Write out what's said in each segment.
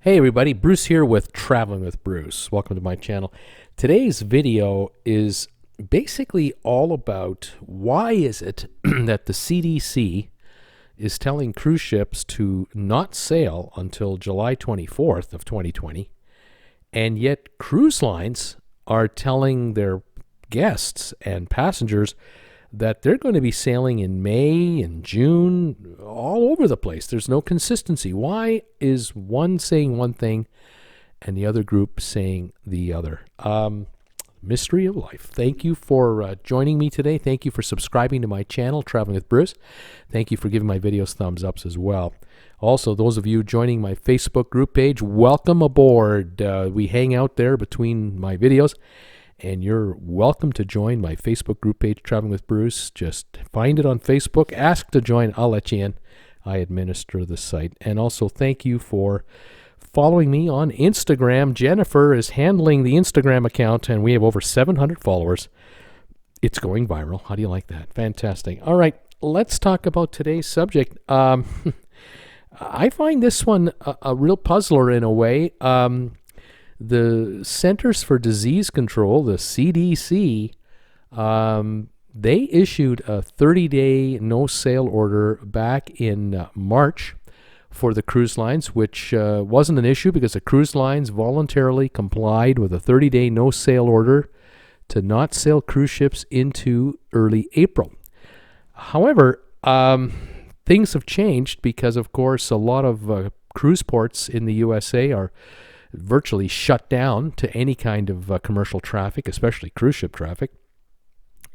Hey everybody, Bruce here with Traveling with Bruce. Welcome to my channel. Today's video is basically all about why is it that the CDC is telling cruise ships to not sail until July 24th of 2020, and yet cruise lines are telling their guests and passengers that they're going to be sailing in May and June, all over the place. There's no consistency. Why is one saying one thing and the other group saying the other? Mystery of life. Thank you for joining me today. Thank you for subscribing to my channel, Traveling with Bruce. Thank you for giving my videos thumbs ups as well. Also, those of you joining my Facebook group page, welcome aboard. We hang out there between my videos. And you're welcome to join my Facebook group page, Traveling with Bruce. Just find it on Facebook, ask to join, I'll let you in. I administer the site. And also thank you for following me on Instagram. Jennifer is handling the Instagram account, and we have over 700 followers. It's going viral. How do you like that? Fantastic. All right, let's talk about today's subject. I find this one a real puzzler in a way. The Centers for Disease Control, the CDC, they issued a 30-day no-sail order back in March for the cruise lines, which wasn't an issue because the cruise lines voluntarily complied with a 30-day no-sail order to not sail cruise ships into early April. However, things have changed because, of course, a lot of cruise ports in the USA are virtually shut down to any kind of commercial traffic, especially cruise ship traffic.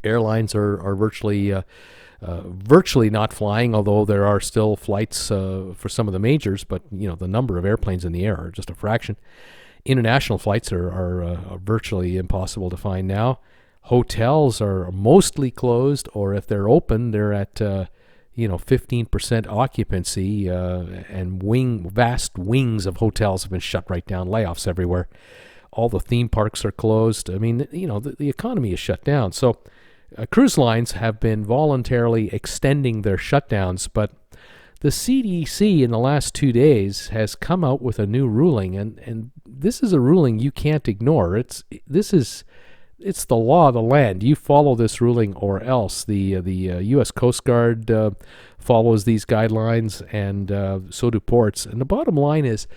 Airlines are virtually not flying, although there are still flights for some of the majors, but the number of airplanes in the air are just a fraction. International flights are virtually impossible to find now. Hotels are mostly closed, or if they're open, they're at 15% occupancy, and vast wings of hotels have been shut right down, layoffs everywhere. All the theme parks are closed. I mean, the economy is shut down. So cruise lines have been voluntarily extending their shutdowns, but the CDC in the last 2 days has come out with a new ruling, and this is a ruling you can't ignore. It's the law of the land. You follow this ruling or else. The U.S. Coast Guard follows these guidelines, and so do ports. And the bottom line is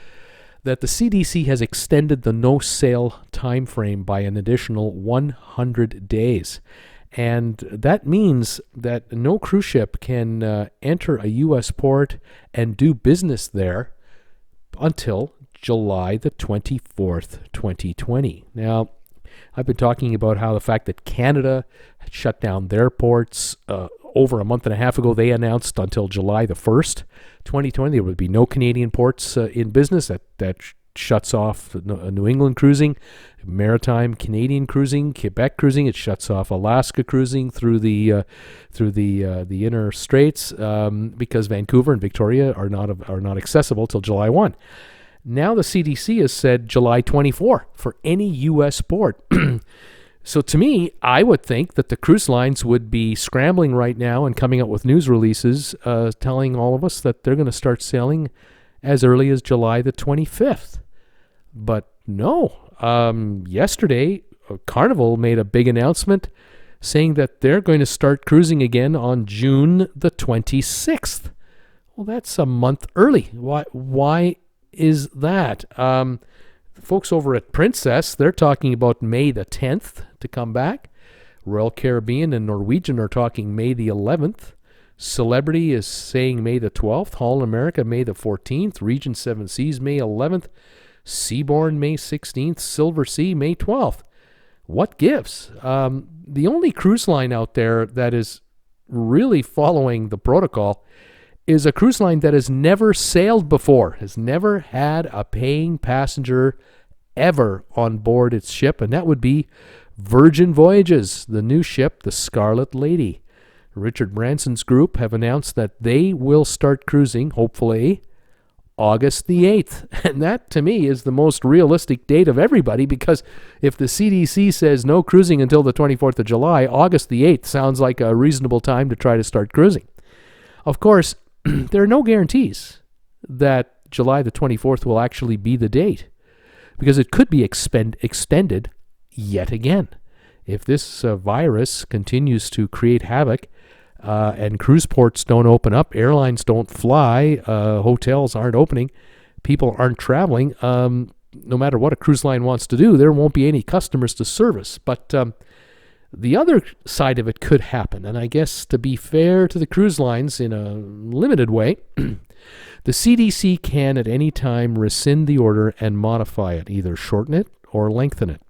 that the CDC has extended the no-sail time frame by an additional 100 days. And that means that no cruise ship can enter a U.S. port and do business there until July the 24th, 2020. Now, I've been talking about how the fact that Canada had shut down their ports over a month and a half ago. They announced until July the 1st, 2020, there would be no Canadian ports in business. That shuts off New England cruising, maritime Canadian cruising, Quebec cruising. It shuts off Alaska cruising through the inner straits because Vancouver and Victoria are not accessible till July 1. Now the CDC has said July 24 for any U.S. port. So to me, I would think that the cruise lines would be scrambling right now and coming out with news releases telling all of us that they're going to start sailing as early as July the 25th. But no, yesterday, Carnival made a big announcement saying that they're going to start cruising again on June the 26th. Well, that's a month early. Why is that? Folks over at Princess, they're talking about May the 10th to come back. Royal Caribbean and Norwegian are talking May the 11th. Celebrity is saying May the 12th. Holland America, May the 14th. Regent Seven Seas, May 11th. Seabourn, May 16th. Silver Sea, May 12th. What gives? The only cruise line out there that is really following the protocol is a cruise line that has never sailed before, has never had a paying passenger ever on board its ship, and that would be Virgin Voyages, the new ship, the Scarlet Lady. Richard Branson's group have announced that they will start cruising, hopefully, August the 8th. And that, to me, is the most realistic date of everybody, because if the CDC says no cruising until the 24th of July, August the 8th sounds like a reasonable time to try to start cruising. Of course, there are no guarantees that July the 24th will actually be the date, because it could be extended yet again. If this virus continues to create havoc and cruise ports don't open up, airlines don't fly, hotels aren't opening, people aren't traveling, no matter what a cruise line wants to do, there won't be any customers to service. But the other side of it could happen, and I guess to be fair to the cruise lines in a limited way, the CDC can at any time rescind the order and modify it, either shorten it or lengthen it.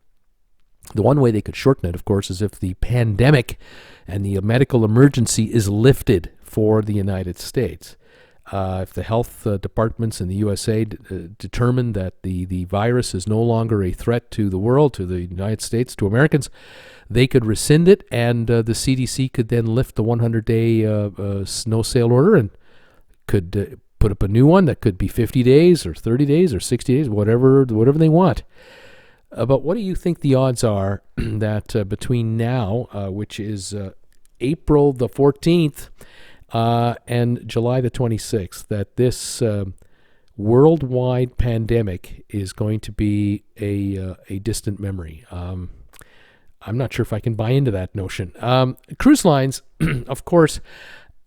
The one way they could shorten it, of course, is if the pandemic and the medical emergency is lifted for the United States. If the health departments in the USA determine that the virus is no longer a threat to the world, to the United States, to Americans, they could rescind it, and the CDC could then lift the 100-day no sale order and could put up a new one that could be 50 days or 30 days or 60 days, whatever they want. But what do you think the odds are that between now, which is April the 14th, and July the 26th, that this worldwide pandemic is going to be a distant memory? I'm not sure if I can buy into that notion. Cruise lines, of course,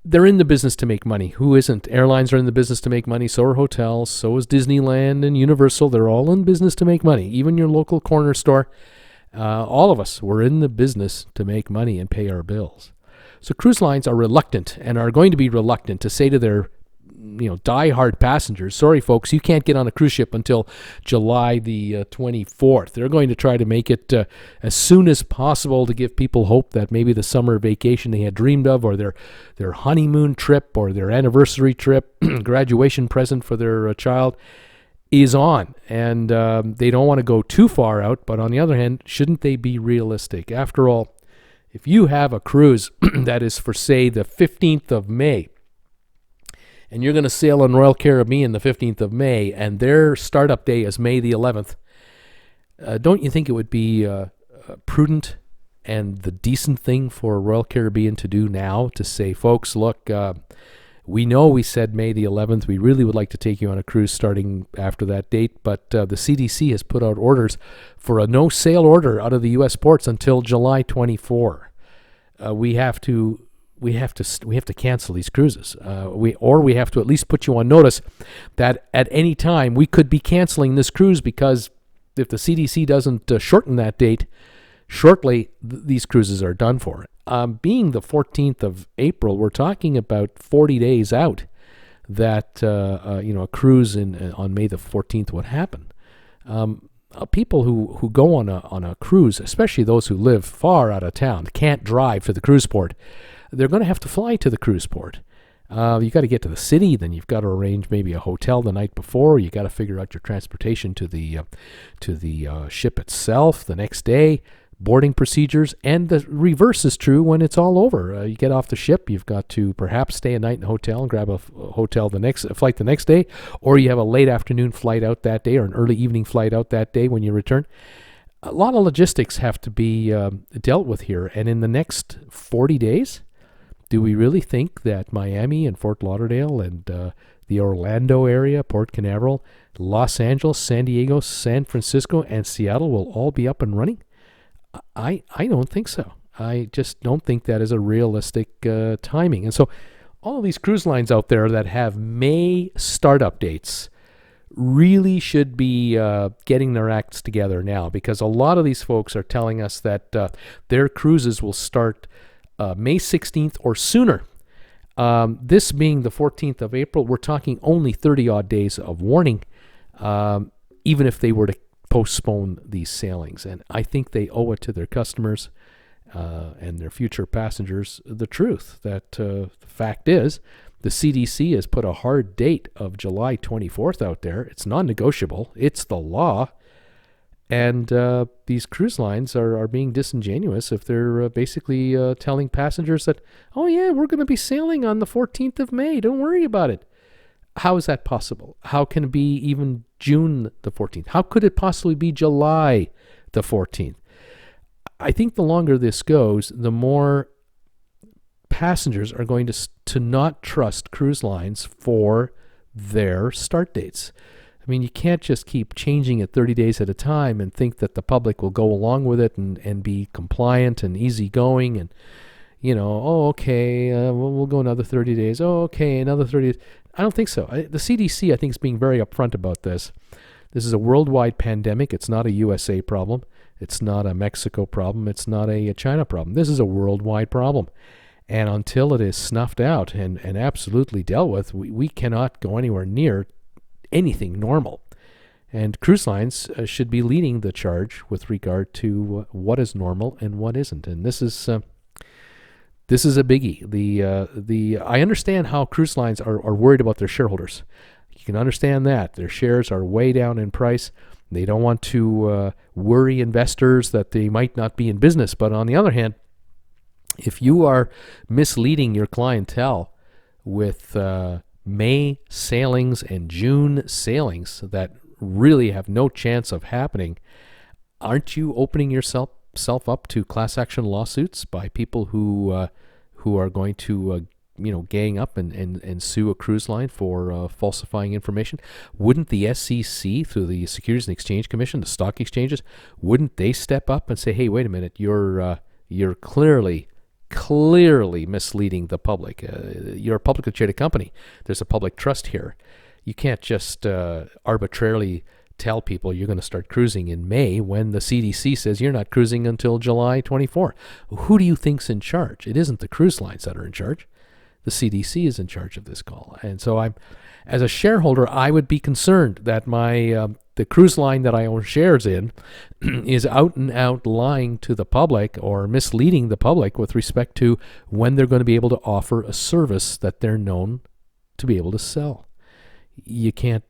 they're in the business to make money. Who isn't? Airlines are in the business to make money. So are hotels. So is Disneyland and Universal. They're all in business to make money. Even your local corner store. All of us, we're in the business to make money and pay our bills. So cruise lines are reluctant and are going to be reluctant to say to their die-hard passengers, sorry folks, you can't get on a cruise ship until July the 24th. They're going to try to make it as soon as possible to give people hope that maybe the summer vacation they had dreamed of, or their honeymoon trip, or their anniversary trip, graduation present for their child, is on. And they don't want to go too far out, but on the other hand, shouldn't they be realistic? After all, if you have a cruise that is for, say, the 15th of May, and you're going to sail on Royal Caribbean the 15th of May, and their startup day is May the 11th, don't you think it would be prudent and the decent thing for Royal Caribbean to do now to say, folks, look, we know we said May the 11th. We really would like to take you on a cruise starting after that date, but the CDC has put out orders for a no-sail order out of the U.S. ports until July 24. We have to cancel these cruises. We have to at least put you on notice that at any time we could be canceling this cruise, because if the CDC doesn't shorten that date shortly, these cruises are done for. Being the 14th of April, we're talking about 40 days out that a cruise on May the 14th would happen. People who go on a cruise, especially those who live far out of town, can't drive to the cruise port. They're going to have to fly to the cruise port. You got to get to the city, then you've got to arrange maybe a hotel the night before. You got to figure out your transportation to the ship itself the next day, boarding procedures, and the reverse is true when it's all over. You get off the ship, you've got to perhaps stay a night in a hotel and grab a hotel flight the next day, or you have a late afternoon flight out that day or an early evening flight out that day when you return. A lot of logistics have to be dealt with here, and in the next 40 days, do we really think that Miami and Fort Lauderdale and the Orlando area, Port Canaveral, Los Angeles, San Diego, San Francisco, and Seattle will all be up and running? I don't think so. I just don't think that is a realistic timing. And so all of these cruise lines out there that have May startup dates really should be getting their acts together now, because a lot of these folks are telling us that their cruises will start May 16th or sooner. This being the 14th of April, we're talking only 30-odd days of warning, even if they were to postpone these sailings. And I think they owe it to their customers and their future passengers the truth that the fact is the CDC has put a hard date of July 24th out there. It's non-negotiable. It's the law. And these cruise lines are being disingenuous if they're basically telling passengers that, oh yeah, we're going to be sailing on the 14th of May. Don't worry about it. How is that possible? How can it be even June the 14th? How could it possibly be July the 14th? I think the longer this goes, the more passengers are going to not trust cruise lines for their start dates. I mean, you can't just keep changing it 30 days at a time and think that the public will go along with it and be compliant and easygoing and, oh, okay, we'll go another 30 days. Oh, okay, another 30 days. I don't think so. The CDC, I think, is being very upfront about this. This is a worldwide pandemic. It's not a USA problem. It's not a Mexico problem. It's not a China problem. This is a worldwide problem. And until it is snuffed out and absolutely dealt with, we cannot go anywhere near anything normal. And cruise lines should be leading the charge with regard to what is normal and what isn't. And this is a biggie. I understand how cruise lines are worried about their shareholders. You can understand that. Their shares are way down in price. They don't want to worry investors that they might not be in business. But on the other hand, if you are misleading your clientele with May sailings and June sailings that really have no chance of happening, aren't you opening yourself up to class action lawsuits by people who are going to gang up and sue a cruise line for falsifying information? Wouldn't the SEC, through the Securities and Exchange Commission, the stock exchanges, wouldn't they step up and say, hey, wait a minute, you're clearly misleading the public. You're a publicly traded company. There's a public trust here. You can't just arbitrarily tell people you're going to start cruising in May when the CDC says you're not cruising until July 24. Who do you think's in charge? It isn't the cruise lines that are in charge. The CDC is in charge of this call. And so as a shareholder, I would be concerned that the cruise line that I own shares in is out and out lying to the public or misleading the public with respect to when they're going to be able to offer a service that they're known to be able to sell. You can't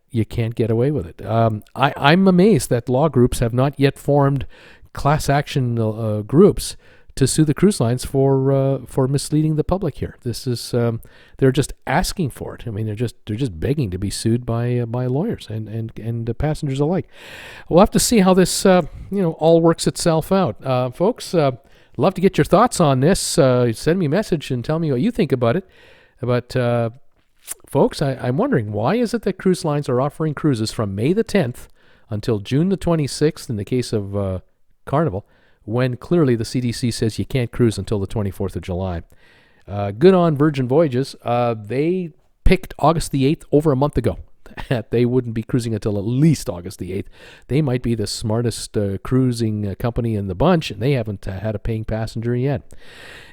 get away with it. I'm amazed that law groups have not yet formed class action groups to sue the cruise lines for misleading the public here. This is they're just asking for it. I mean, they're just begging to be sued by lawyers and passengers alike. We'll have to see how this all works itself out, folks. Love to get your thoughts on this. Send me a message and tell me what you think about it. But folks, I'm wondering, why is it that cruise lines are offering cruises from May the 10th until June the 26th in the case of Carnival, when clearly the CDC says you can't cruise until the 24th of July. Good on Virgin Voyages. They picked August the 8th over a month ago. They wouldn't be cruising until at least August the 8th. They might be the smartest cruising company in the bunch, and they haven't had a paying passenger yet.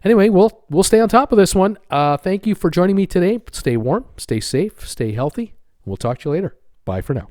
Anyway, we'll stay on top of this one. Thank you for joining me today. Stay warm, stay safe, stay healthy. We'll talk to you later. Bye for now.